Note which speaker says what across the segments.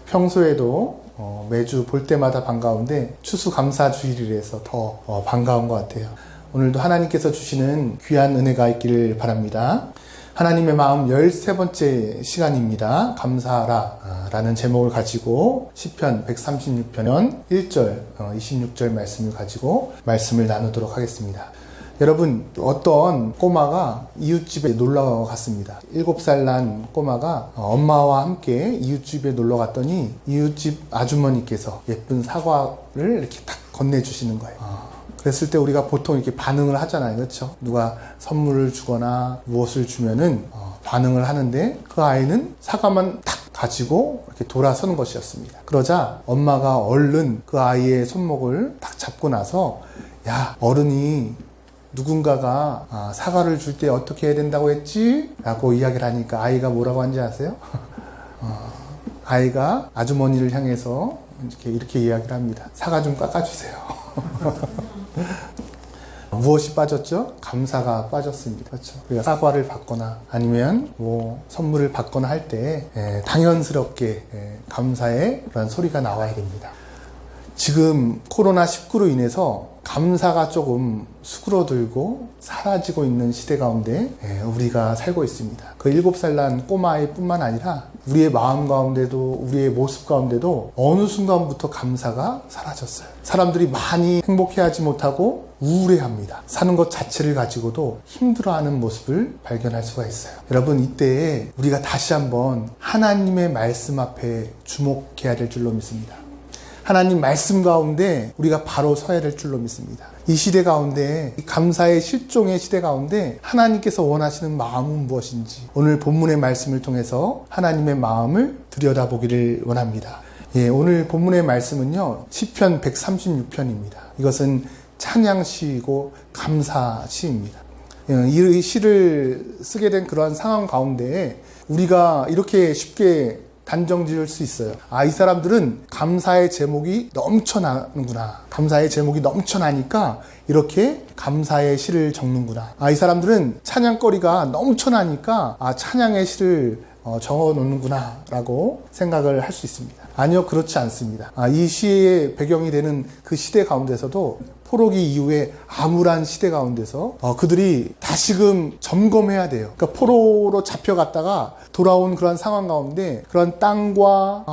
Speaker 1: 평소에도 매주 볼 때마다 반가운데 추수감사주일이라서 더 반가운 것 같아요. 오늘도 하나님께서 주시는 귀한 은혜가 있기를 바랍니다. 하나님의 마음 13번째 시간입니다. 감사하라 라는 제목을 가지고 시편 136편 1절 26절 말씀을 가지고 말씀을 나누도록 하겠습니다. 여러분, 어떤 꼬마가 이웃집에 놀러 갔습니다. 7살 난 꼬마가 엄마와 함께 이웃집에 놀러 갔더니 이웃집 아주머니께서 예쁜 사과를 이렇게 딱 건네주시는 거예요. 그랬을 때 우리가 보통 이렇게 반응을 하잖아요. 그렇죠? 누가 선물을 주거나 무엇을 주면은 반응을 하는데 그 아이는 사과만 탁 가지고 이렇게 돌아서는 것이었습니다. 그러자 엄마가 얼른 그 아이의 손목을 딱 잡고 나서, 야, 어른이 누군가가 사과를 줄 때 어떻게 해야 된다고 했지? 라고 이야기를 하니까 아이가 뭐라고 한지 아세요? 아이가 아주머니를 향해서 이렇게 이야기를 합니다. 사과 좀 깎아주세요. 무엇이 빠졌죠? 감사가 빠졌습니다. 그렇죠? 우리가 사과를 받거나 아니면 선물을 받거나 할 때 당연스럽게 감사의 그런 소리가 나와야 됩니다. 지금 코로나19로 인해서 감사가 조금 수그러들고 사라지고 있는 시대 가운데 우리가 살고 있습니다. 그 7살 난 꼬마아이 뿐만 아니라 우리의 마음 가운데도, 우리의 모습 가운데도 어느 순간부터 감사가 사라졌어요. 사람들이 많이 행복해하지 못하고 우울해합니다. 사는 것 자체를 가지고도 힘들어하는 모습을 발견할 수가 있어요. 여러분, 이때에 우리가 다시 한번 하나님의 말씀 앞에 주목해야 될 줄로 믿습니다. 하나님 말씀 가운데 우리가 바로 서야 될 줄로 믿습니다. 이 시대 가운데, 이 감사의 실종의 시대 가운데 하나님께서 원하시는 마음은 무엇인지 오늘 본문의 말씀을 통해서 하나님의 마음을 들여다보기를 원합니다. 오늘 본문의 말씀은요, 시편 136편입니다. 이것은 찬양시이고 감사시입니다. 이 시를 쓰게 된 그러한 상황 가운데 우리가 이렇게 쉽게 단정 지을 수 있어요. 이 사람들은 감사의 제목이 넘쳐나는구나. 감사의 제목이 넘쳐나니까 이렇게 감사의 시를 적는구나. 이 사람들은 찬양거리가 넘쳐나니까 찬양의 시를 적어 놓는구나 라고 생각을 할 수 있습니다. 아니요, 그렇지 않습니다. 이 시의 배경이 되는 그 시대 가운데서도 포로기 이후에 암울한 시대 가운데서 그들이 다시금 점검해야 돼요. 그러니까 포로로 잡혀갔다가 돌아온 그런 상황 가운데 그런 땅과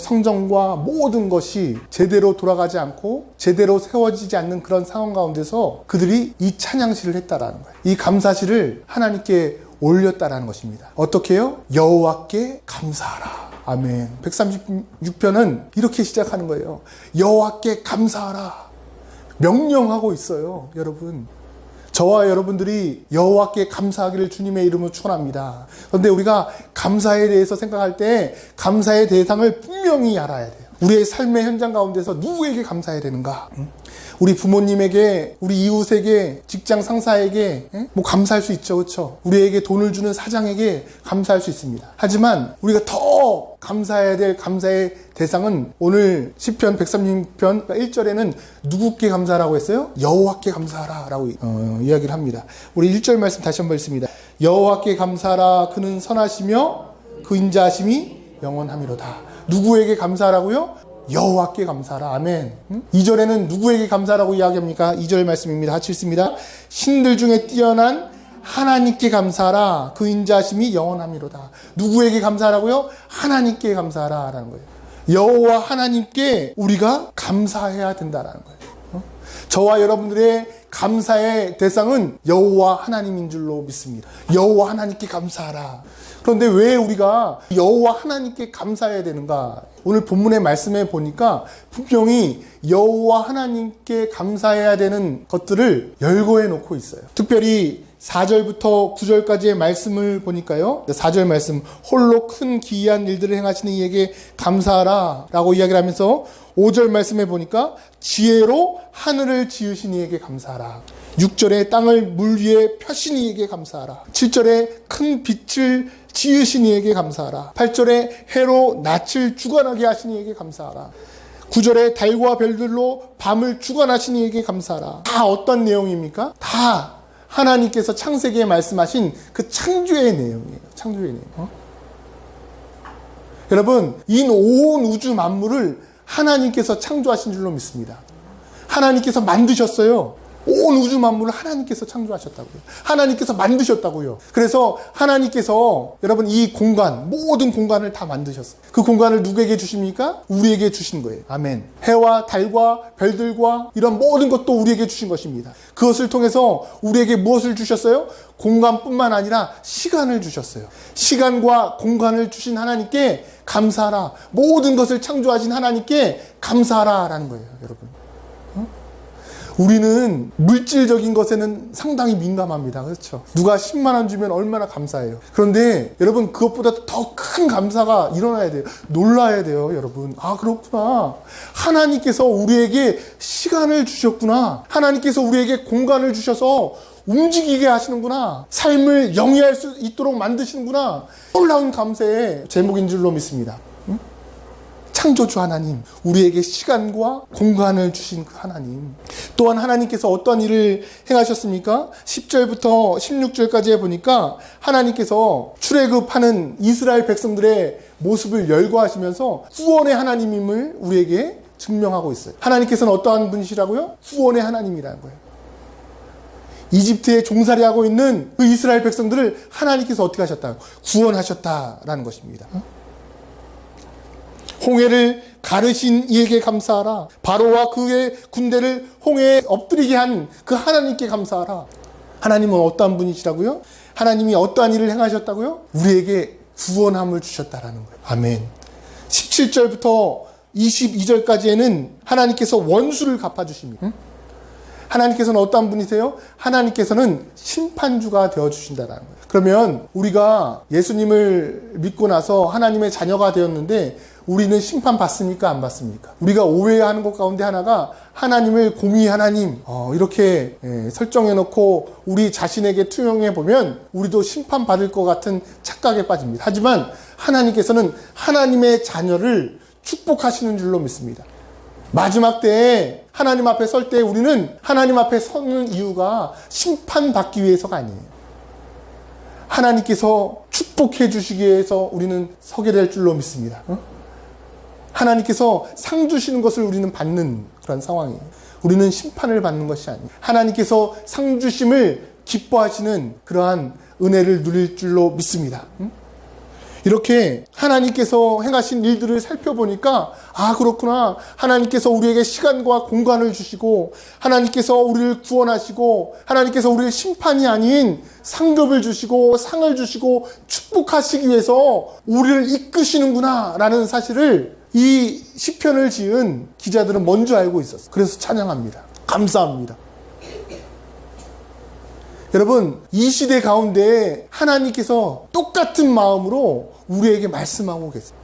Speaker 1: 성정과 모든 것이 제대로 돌아가지 않고 제대로 세워지지 않는 그런 상황 가운데서 그들이 이 찬양시를 했다라는 거예요. 이 감사시를 하나님께 올렸다라는 것입니다. 어떻게 해요? 여호와께 감사하라. 아멘. 136편은 이렇게 시작하는 거예요. 여호와께 감사하라. 명령하고 있어요. 여러분, 저와 여러분들이 여호와께 감사하기를 주님의 이름으로 축원합니다. 그런데 우리가 감사에 대해서 생각할 때 감사의 대상을 분명히 알아야 돼요. 우리의 삶의 현장 가운데서 누구에게 감사해야 되는가? 우리 부모님에게, 우리 이웃에게, 직장 상사에게 감사할 수 있죠. 그렇죠? 우리에게 돈을 주는 사장에게 감사할 수 있습니다. 하지만 우리가 더 감사해야 될 감사의 대상은 오늘 시편 136편 1절에는 누구께 감사하라고 했어요? 여호와께 감사하라 라고 이야기를 합니다. 우리 1절 말씀 다시 한번 읽습니다. 여호와께 감사하라. 그는 선하시며 그 인자하심이 영원하미로다. 누구에게 감사하라고요? 여호와께 감사하라. 아멘. 2절에는 누구에게 감사하라고 이야기합니까? 2절 말씀입니다. 같이 읽습니다. 신들 중에 뛰어난 하나님께 감사하라. 그 인자하심이 영원하미로다. 누구에게 감사하라고요? 하나님께 감사하라 라는 거예요. 여호와 하나님께 우리가 감사해야 된다라는 거예요. 저와 여러분들의 감사의 대상은 여호와 하나님인 줄로 믿습니다. 여호와 하나님께 감사하라. 그런데 왜 우리가 여호와 하나님께 감사해야 되는가? 오늘 본문의 말씀에 보니까 분명히 여호와 하나님께 감사해야 되는 것들을 열거해 놓고 있어요. 특별히 4절부터 9절까지의 말씀을 보니까요, 4절 말씀, 홀로 큰 기이한 일들을 행하시는 이에게 감사하라 라고 이야기를 하면서 5절 말씀에 보니까 지혜로 하늘을 지으신 이에게 감사하라. 6절에 땅을 물 위에 펴신 이에게 감사하라. 7절에 큰 빛을 지으신 이에게 감사하라. 8절에 해로 낯을 주관하게 하신 이에게 감사하라. 9절에 달과 별들로 밤을 주관하신 이에게 감사하라. 다 어떤 내용입니까? 다 하나님께서 창세기에 말씀하신 그 창조의 내용이에요. 창조의 내용. 여러분, 이 온 우주 만물을 하나님께서 창조하신 줄로 믿습니다. 하나님께서 만드셨어요. 온 우주 만물을 하나님께서 창조하셨다고요. 하나님께서 만드셨다고요. 그래서 하나님께서 여러분 이 공간, 모든 공간을 다 만드셨어요. 그 공간을 누구에게 주십니까? 우리에게 주신 거예요. 아멘. 해와 달과 별들과 이런 모든 것도 우리에게 주신 것입니다. 그것을 통해서 우리에게 무엇을 주셨어요? 공간뿐만 아니라 시간을 주셨어요. 시간과 공간을 주신 하나님께 감사하라. 모든 것을 창조하신 하나님께 감사하라라는 거예요, 여러분. 우리는 물질적인 것에는 상당히 민감합니다. 그렇죠? 누가 10만 원 주면 얼마나 감사해요. 그런데 여러분, 그것보다 더 큰 감사가 일어나야 돼요. 놀라야 돼요, 여러분. 아, 그렇구나. 하나님께서 우리에게 시간을 주셨구나. 하나님께서 우리에게 공간을 주셔서 움직이게 하시는구나. 삶을 영위할 수 있도록 만드시는구나. 놀라운 감사의 제목인 줄로 믿습니다. 창조주 하나님, 우리에게 시간과 공간을 주신 그 하나님. 또한 하나님께서 어떤 일을 행하셨습니까? 10절부터 16절까지 해보니까 하나님께서 출애굽하는 이스라엘 백성들의 모습을 열거하시면서 구원의 하나님임을 우리에게 증명하고 있어요. 하나님께서는 어떠한 분이시라고요? 구원의 하나님이라는 거예요. 이집트에 종살이하고 있는 그 이스라엘 백성들을 하나님께서 어떻게 하셨다? 구원하셨다라는 것입니다. 홍해를 가르신 이에게 감사하라. 바로와 그의 군대를 홍해에 엎드리게 한 그 하나님께 감사하라. 하나님은 어떠한 분이시라고요? 하나님이 어떠한 일을 행하셨다고요? 우리에게 구원함을 주셨다라는 거예요. 아멘. 17절부터 22절까지에는 하나님께서 원수를 갚아주십니다. 하나님께서는 어떠한 분이세요? 하나님께서는 심판주가 되어주신다라는 거예요. 그러면 우리가 예수님을 믿고 나서 하나님의 자녀가 되었는데 우리는 심판받습니까? 안 받습니까? 우리가 오해하는 것 가운데 하나가 하나님을 공의 하나님 이렇게 설정해놓고 우리 자신에게 투영해보면 우리도 심판받을 것 같은 착각에 빠집니다. 하지만 하나님께서는 하나님의 자녀를 축복하시는 줄로 믿습니다. 마지막 때에 하나님 앞에 설 때 우리는 하나님 앞에 서는 이유가 심판받기 위해서가 아니에요. 하나님께서 축복해 주시기 위해서 우리는 서게 될 줄로 믿습니다. 하나님께서 상 주시는 것을 우리는 받는 그런 상황이에요. 우리는 심판을 받는 것이 아니에요. 하나님께서 상 주심을 기뻐하시는 그러한 은혜를 누릴 줄로 믿습니다. 이렇게 하나님께서 행하신 일들을 살펴보니까 아, 그렇구나. 하나님께서 우리에게 시간과 공간을 주시고 하나님께서 우리를 구원하시고 하나님께서 우리의 심판이 아닌 상급을 주시고 상을 주시고 축복하시기 위해서 우리를 이끄시는구나 라는 사실을 이 시편을 지은 기자들은 먼저 알고 있었어요. 그래서 찬양합니다. 감사합니다. 여러분, 이 시대 가운데 하나님께서 똑같은 마음으로 우리에게 말씀하고 계세요.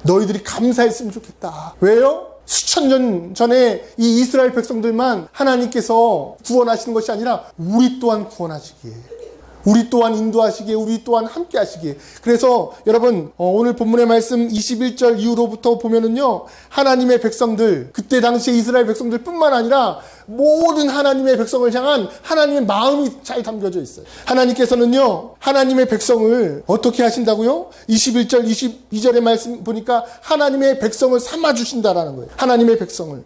Speaker 1: 너희들이 감사했으면 좋겠다. 왜요? 수천 년 전에 이 이스라엘 백성들만 하나님께서 구원하시는 것이 아니라 우리 또한 구원하시기에, 우리 또한 인도하시기에, 우리 또한 함께 하시기에. 그래서 여러분, 오늘 본문의 말씀 21절 이후로부터 보면은요, 하나님의 백성들, 그때 당시에 이스라엘 백성들 뿐만 아니라 모든 하나님의 백성을 향한 하나님의 마음이 잘 담겨져 있어요. 하나님께서는요, 하나님의 백성을 어떻게 하신다고요? 21절, 22절의 말씀 보니까 하나님의 백성을 삼아주신다라는 거예요. 하나님의 백성을.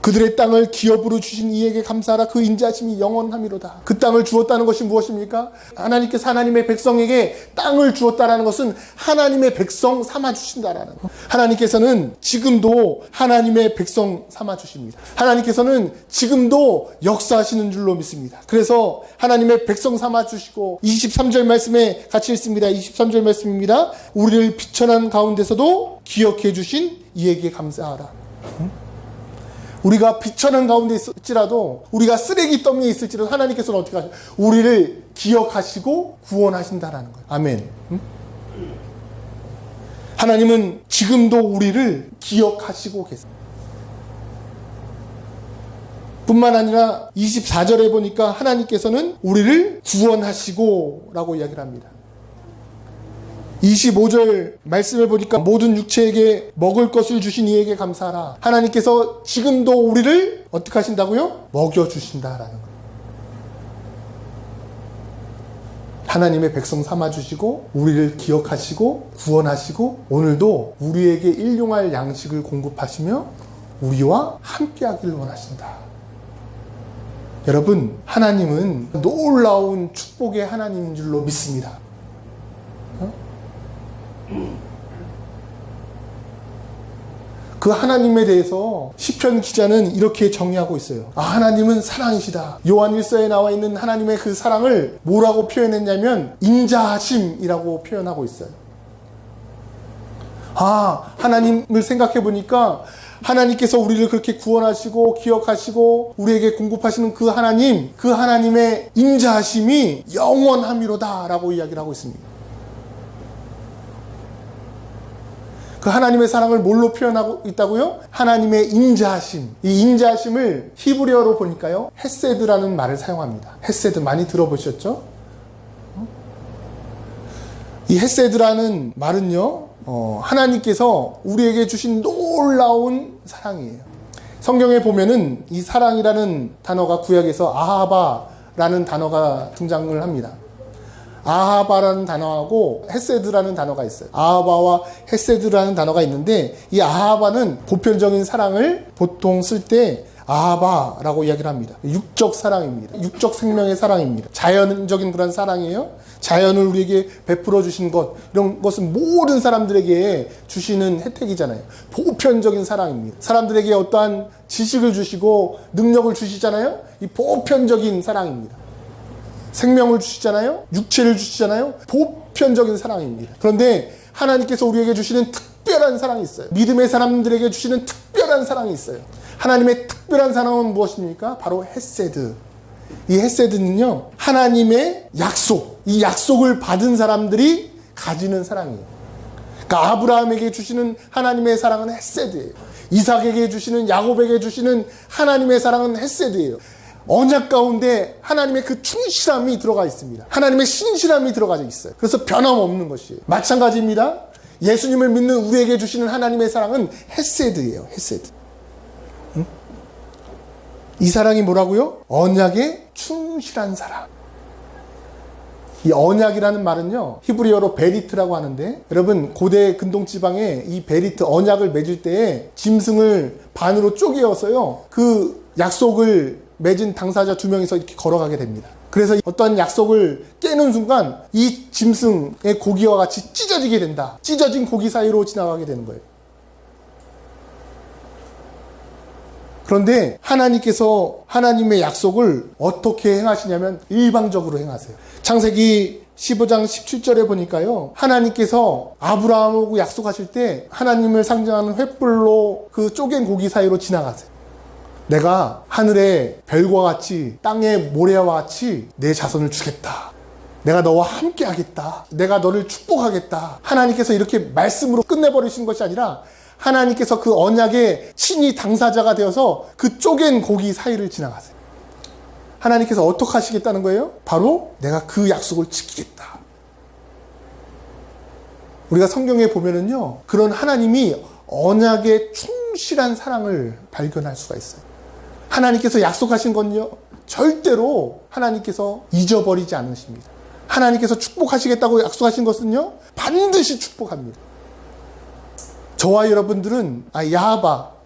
Speaker 1: 그들의 땅을 기업으로 주신 이에게 감사하라. 그 인자하심이 영원함이로다. 그 땅을 주었다는 것이 무엇입니까? 하나님께서 하나님의 백성에게 땅을 주었다는 것은 하나님의 백성 삼아주신다라는 것. 하나님께서는 지금도 하나님의 백성 삼아주십니다. 하나님께서는 지금도 역사하시는 줄로 믿습니다. 그래서 하나님의 백성 삼아주시고 23절 말씀에 같이 읽습니다. 23절 말씀입니다. 우리를 비천한 가운데서도 기억해 주신 이에게 감사하라. 우리가 비천한 가운데 있을지라도, 우리가 쓰레기 더미에 있을지라도 하나님께서는 어떻게 하셔요? 우리를 기억하시고 구원하신다라는 거예요. 아멘. 하나님은 지금도 우리를 기억하시고 계세요. 뿐만 아니라 24절에 보니까 하나님께서는 우리를 구원하시고 라고 이야기를 합니다. 25절 말씀을 보니까 모든 육체에게 먹을 것을 주신 이에게 감사하라. 하나님께서 지금도 우리를 어떻게 하신다고요? 먹여주신다라는 거예요. 하나님의 백성 삼아주시고 우리를 기억하시고 구원하시고 오늘도 우리에게 일용할 양식을 공급하시며 우리와 함께하기를 원하신다. 여러분, 하나님은 놀라운 축복의 하나님인 줄로 믿습니다. 그 하나님에 대해서 시편 기자는 이렇게 정의하고 있어요. 하나님은 사랑이시다. 요한 1서에 나와 있는 하나님의 그 사랑을 뭐라고 표현했냐면 인자하심이라고 표현하고 있어요. 하나님을 생각해 보니까 하나님께서 우리를 그렇게 구원하시고 기억하시고 우리에게 공급하시는 그 하나님의 인자하심이 영원함이로다 라고 이야기를 하고 있습니다. 그 하나님의 사랑을 뭘로 표현하고 있다고요? 하나님의 인자하심. 이 인자하심을 히브리어로 보니까요, 헤세드라는 말을 사용합니다. 헤세드 많이 들어보셨죠? 이 헤세드라는 말은요, 하나님께서 우리에게 주신 놀라운 사랑이에요. 성경에 보면은 이 사랑이라는 단어가 구약에서 아하바라는 단어가 등장을 합니다. 아하바라는 단어하고 헤세드라는 단어가 있어요. 아하바와 헤세드라는 단어가 있는데 이 아하바는 보편적인 사랑을 보통 쓸 때 아하바라고 이야기를 합니다. 육적 사랑입니다. 육적 생명의 사랑입니다. 자연적인 그런 사랑이에요. 자연을 우리에게 베풀어 주신 것, 이런 것은 모든 사람들에게 주시는 혜택이잖아요. 보편적인 사랑입니다. 사람들에게 어떠한 지식을 주시고 능력을 주시잖아요. 이 보편적인 사랑입니다. 생명을 주시잖아요. 육체를 주시잖아요. 보편적인 사랑입니다. 그런데 하나님께서 우리에게 주시는 특별한 사랑이 있어요. 믿음의 사람들에게 주시는 특별한 사랑이 있어요. 하나님의 특별한 사랑은 무엇입니까? 바로 헤세드. 이 헤세드는요, 하나님의 약속, 이 약속을 받은 사람들이 가지는 사랑이에요. 그러니까 아브라함에게 주시는 하나님의 사랑은 헤세드예요. 이삭에게 주시는, 야곱에게 주시는 하나님의 사랑은 헤세드예요. 언약 가운데 하나님의 그 충실함이 들어가 있습니다. 하나님의 신실함이 들어가 있어요. 그래서 변함없는 것이에요. 마찬가지입니다. 예수님을 믿는 우리에게 주시는 하나님의 사랑은 헤세드예요. 헤세드. 이 사랑이 뭐라고요? 언약의 충실한 사랑. 이 언약이라는 말은요, 히브리어로 베리트라고 하는데, 여러분 고대 근동지방에 이 베리트, 언약을 맺을 때에 짐승을 반으로 쪼개어서요, 그 약속을 맺은 당사자 2명이서 이렇게 걸어가게 됩니다. 그래서 어떤 약속을 깨는 순간 이 짐승의 고기와 같이 찢어지게 된다. 찢어진 고기 사이로 지나가게 되는 거예요. 그런데 하나님께서 하나님의 약속을 어떻게 행하시냐면 일방적으로 행하세요. 창세기 15장 17절에 보니까요, 하나님께서 아브라함하고 약속하실 때 하나님을 상징하는 횃불로 그 쪼갠 고기 사이로 지나가세요. 내가 하늘의 별과 같이 땅의 모래와 같이 내 자손을 주겠다. 내가 너와 함께 하겠다. 내가 너를 축복하겠다. 하나님께서 이렇게 말씀으로 끝내버리신 것이 아니라 하나님께서 그 언약의 친히 당사자가 되어서 그 쪼갠 고기 사이를 지나가세요. 하나님께서 어떻게 하시겠다는 거예요? 바로 내가 그 약속을 지키겠다. 우리가 성경에 보면은요, 그런 하나님이 언약의 충실한 사랑을 발견할 수가 있어요. 하나님께서 약속하신 건요, 절대로 하나님께서 잊어버리지 않으십니다. 하나님께서 축복하시겠다고 약속하신 것은요, 반드시 축복합니다. 저와 여러분들은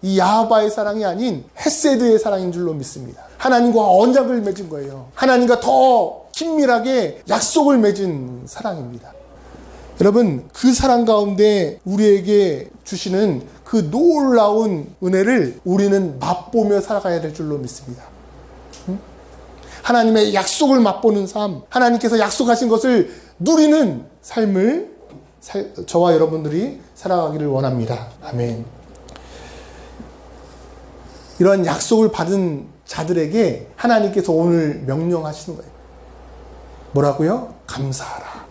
Speaker 1: 이 야하바의 사랑이 아닌 헤세드의 사랑인 줄로 믿습니다. 하나님과 언약을 맺은 거예요. 하나님과 더 긴밀하게 약속을 맺은 사랑입니다. 여러분, 그 사랑 가운데 우리에게 주시는 그 놀라운 은혜를 우리는 맛보며 살아가야 될 줄로 믿습니다. 하나님의 약속을 맛보는 삶, 하나님께서 약속하신 것을 누리는 삶을 저와 여러분들이 살아가기를 원합니다. 아멘. 이런 약속을 받은 자들에게 하나님께서 오늘 명령하시는 거예요. 뭐라고요? 감사하라.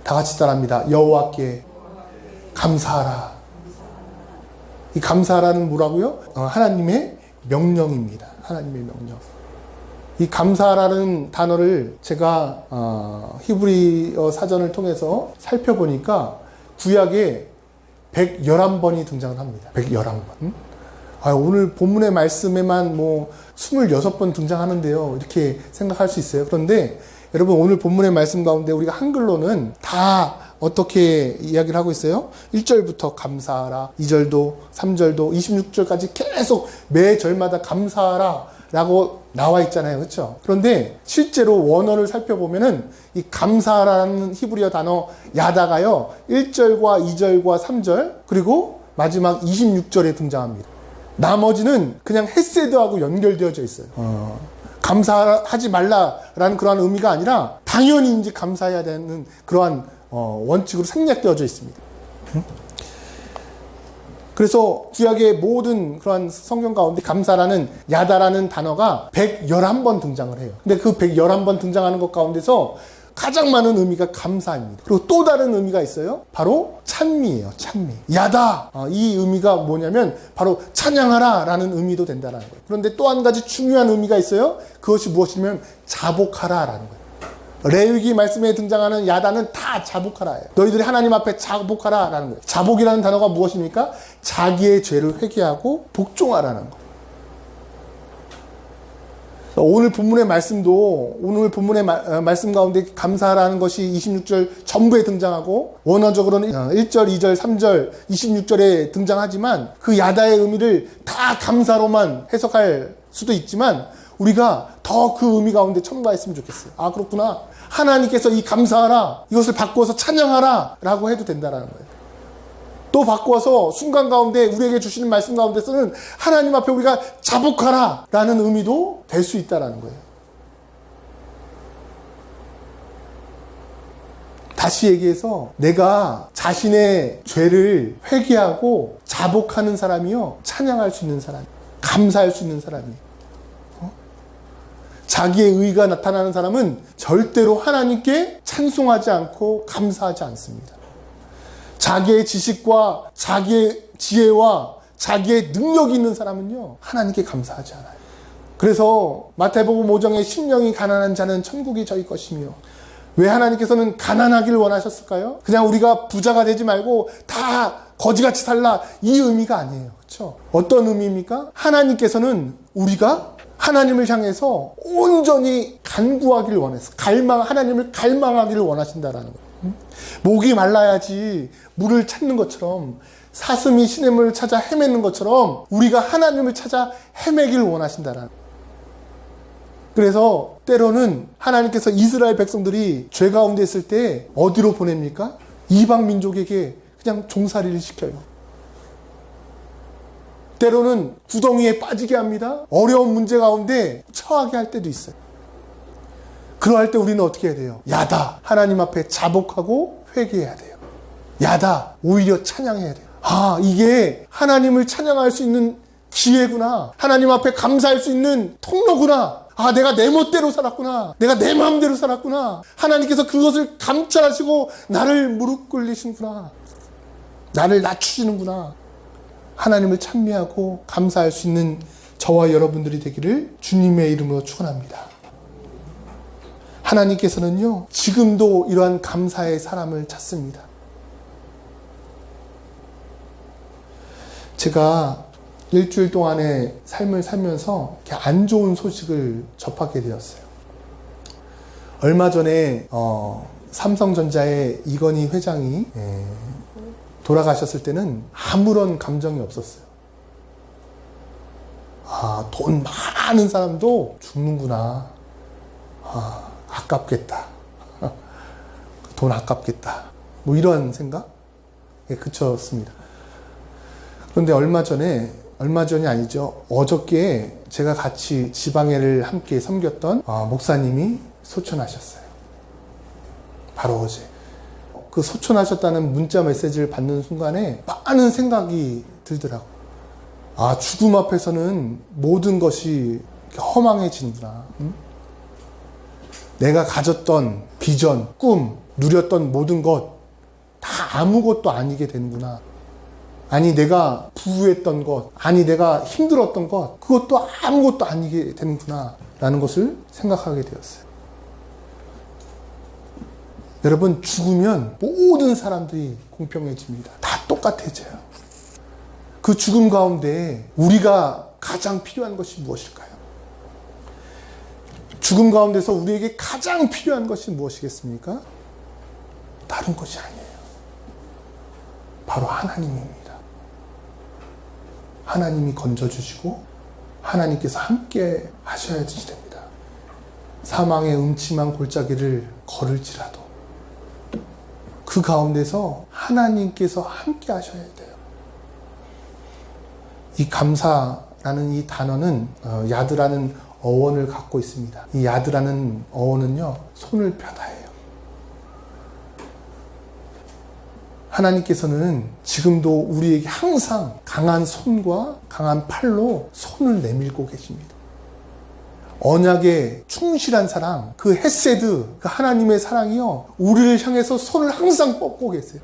Speaker 1: 다 같이 따라합니다. 여호와께 감사하라. 이 감사하라는 뭐라고요? 하나님의 명령입니다. 하나님의 명령. 이 감사하라는 단어를 제가 히브리어 사전을 통해서 살펴보니까 구약에 111번이 등장을 합니다. 111번. 오늘 본문의 말씀에만 26번 등장하는데요. 이렇게 생각할 수 있어요. 그런데 여러분 오늘 본문의 말씀 가운데 우리가 한글로는 다 어떻게 이야기를 하고 있어요? 1절부터 감사하라, 2절도 3절도 26절까지 계속 매 절마다 감사하라 라고 나와 있잖아요. 그렇죠? 그런데 실제로 원어를 살펴보면은 이 감사라는 히브리어 단어 야다가요 1절과 2절과 3절 그리고 마지막 26절에 등장합니다. 나머지는 그냥 헤세드하고 연결되어져 있어요. 감사하지 말라라는 그러한 의미가 아니라 당연히 이제 감사해야 되는 그러한 원칙으로 생략되어져 있습니다. 그래서 구약의 모든 그러한 성경 가운데 감사라는 야다라는 단어가 111번 등장을 해요. 근데 그 111번 등장하는 것 가운데서 가장 많은 의미가 감사입니다. 그리고 또 다른 의미가 있어요. 바로 찬미예요. 찬미. 야다. 이 의미가 뭐냐면 바로 찬양하라 라는 의미도 된다는 거예요. 그런데 또 한 가지 중요한 의미가 있어요. 그것이 무엇이냐면 자복하라 라는 거예요. 레위기 말씀에 등장하는 야다는 다 자복하라예요. 너희들이 하나님 앞에 자복하라 라는 거예요. 자복이라는 단어가 무엇입니까? 자기의 죄를 회개하고 복종하라는 거예요. 오늘 본문의 말씀도 오늘 본문의 말씀 가운데 감사라는 것이 26절 전부에 등장하고 원어적으로는 1절, 2절, 3절, 26절에 등장하지만 그 야다의 의미를 다 감사로만 해석할 수도 있지만 우리가 더 그 의미 가운데 첨가했으면 좋겠어요. 아 그렇구나. 하나님께서 이 감사하라 이것을 바꾸어서 찬양하라 라고 해도 된다는 거예요. 또 바꾸어서 순간 가운데 우리에게 주시는 말씀 가운데서는 하나님 앞에 우리가 자복하라 라는 의미도 될 수 있다는 거예요. 다시 얘기해서 내가 자신의 죄를 회개하고 자복하는 사람이요 찬양할 수 있는 사람, 감사할 수 있는 사람이에요. 자기의 의가 나타나는 사람은 절대로 하나님께 찬송하지 않고 감사하지 않습니다. 자기의 지식과 자기의 지혜와 자기의 능력이 있는 사람은요 하나님께 감사하지 않아요. 그래서 마태복음 5장에 심령이 가난한 자는 천국이 저희 것이며 왜 하나님께서는 가난하기를 원하셨을까요? 그냥 우리가 부자가 되지 말고 다 거지같이 살라 이 의미가 아니에요. 그렇죠? 어떤 의미입니까? 하나님께서는 우리가 하나님을 향해서 온전히 간구하기를 원해서 하나님을 갈망하기를 원하신다라는 거예요. 목이 말라야지 물을 찾는 것처럼 사슴이 시냇물을 찾아 헤매는 것처럼 우리가 하나님을 찾아 헤매기를 원하신다라는 거예요. 그래서 때로는 하나님께서 이스라엘 백성들이 죄 가운데 있을 때 어디로 보냅니까? 이방 민족에게 그냥 종살이를 시켜요. 때로는 구덩이에 빠지게 합니다. 어려운 문제 가운데 처하게 할 때도 있어요. 그러할 때 우리는 어떻게 해야 돼요? 야다. 하나님 앞에 자복하고 회개해야 돼요. 야다. 오히려 찬양해야 돼요. 아, 이게 하나님을 찬양할 수 있는 기회구나. 하나님 앞에 감사할 수 있는 통로구나. 아, 내가 내 멋대로 살았구나. 내가 내 마음대로 살았구나. 하나님께서 그것을 감찰하시고 나를 무릎 꿇리시는구나. 나를 낮추시는구나. 하나님을 찬미하고 감사할 수 있는 저와 여러분들이 되기를 주님의 이름으로 축원합니다. 하나님께서는요 지금도 이러한 감사의 사람을 찾습니다. 제가 일주일 동안의 삶을 살면서 이렇게 안 좋은 소식을 접하게 되었어요. 얼마 전에 삼성전자의 이건희 회장이 돌아가셨을 때는 아무런 감정이 없었어요. 아, 돈 많은 사람도 죽는구나. 아, 아깝겠다. 돈 아깝겠다. 뭐 이런 생각? 예, 그쳤습니다. 그런데 얼마 전이 아니죠. 어저께 제가 같이 지방회를 함께 섬겼던 목사님이 소천하셨어요. 바로 어제. 그 소천하셨다는 문자 메시지를 받는 순간에 많은 생각이 들더라고요. 아, 죽음 앞에서는 모든 것이 허망해지는구나. 응? 내가 가졌던 비전, 꿈, 누렸던 모든 것 다 아무것도 아니게 되는구나. 아니, 내가 부유했던 것, 아니, 내가 힘들었던 것, 그것도 아무것도 아니게 되는구나 라는 것을 생각하게 되었어요. 여러분, 죽으면 모든 사람들이 공평해집니다. 다 똑같아져요. 그 죽음 가운데 우리가 가장 필요한 것이 무엇일까요? 죽음 가운데서 우리에게 가장 필요한 것이 무엇이겠습니까? 다른 것이 아니에요. 바로 하나님입니다. 하나님이 건져주시고 하나님께서 함께 하셔야 됩니다. 사망의 음침한 골짜기를 걸을지라도 그 가운데서 하나님께서 함께 하셔야 돼요. 이 감사라는 이 단어는 야드라는 어원을 갖고 있습니다. 이 야드라는 어원은요, 손을 펴다예요. 하나님께서는 지금도 우리에게 항상 강한 손과 강한 팔로 손을 내밀고 계십니다. 언약에 충실한 사랑, 그 헤세드, 그 하나님의 사랑이요, 우리를 향해서 손을 항상 뻗고 계세요.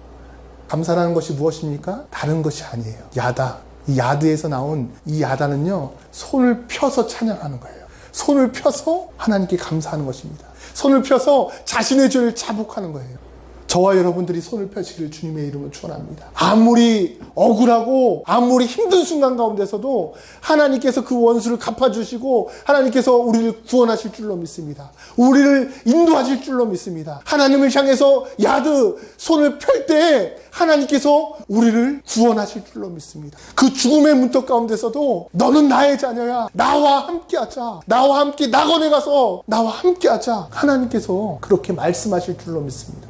Speaker 1: 감사라는 것이 무엇입니까? 다른 것이 아니에요. 야다. 이 야드에서 나온 이 야다는요, 손을 펴서 찬양하는 거예요. 손을 펴서 하나님께 감사하는 것입니다. 손을 펴서 자신의 죄를 자복하는 거예요. 저와 여러분들이 손을 펴시기를 주님의 이름으로 축원합니다. 아무리 억울하고 아무리 힘든 순간 가운데서도 하나님께서 그 원수를 갚아주시고 하나님께서 우리를 구원하실 줄로 믿습니다. 우리를 인도하실 줄로 믿습니다. 하나님을 향해서 야드 손을 펼 때 하나님께서 우리를 구원하실 줄로 믿습니다. 그 죽음의 문턱 가운데서도 너는 나의 자녀야. 나와 함께 하자. 나와 함께 낙원에 가서 나와 함께 하자. 하나님께서 그렇게 말씀하실 줄로 믿습니다.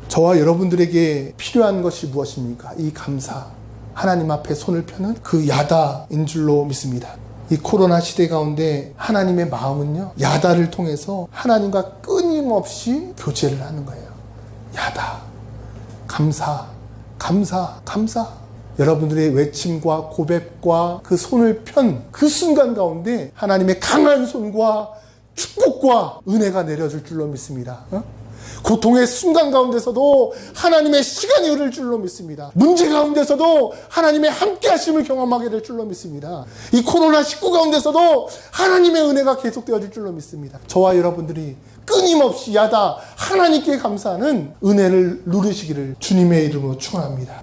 Speaker 1: 저와 여러분들에게 필요한 것이 무엇입니까? 이 감사, 하나님 앞에 손을 펴는 그 야다인 줄로 믿습니다. 이 코로나 시대 가운데 하나님의 마음은요, 야다를 통해서 하나님과 끊임없이 교제를 하는 거예요. 야다, 감사, 감사, 감사. 여러분들의 외침과 고백과 그 손을 편 그 순간 가운데 하나님의 강한 손과 축복과 은혜가 내려줄 줄로 믿습니다. 고통의 순간 가운데서도 하나님의 시간이 흐를 줄로 믿습니다. 문제 가운데서도 하나님의 함께 하심을 경험하게 될 줄로 믿습니다. 이 코로나19 가운데서도 하나님의 은혜가 계속되어질 줄로 믿습니다. 저와 여러분들이 끊임없이 야다 하나님께 감사하는 은혜를 누리시기를 주님의 이름으로 축원합니다.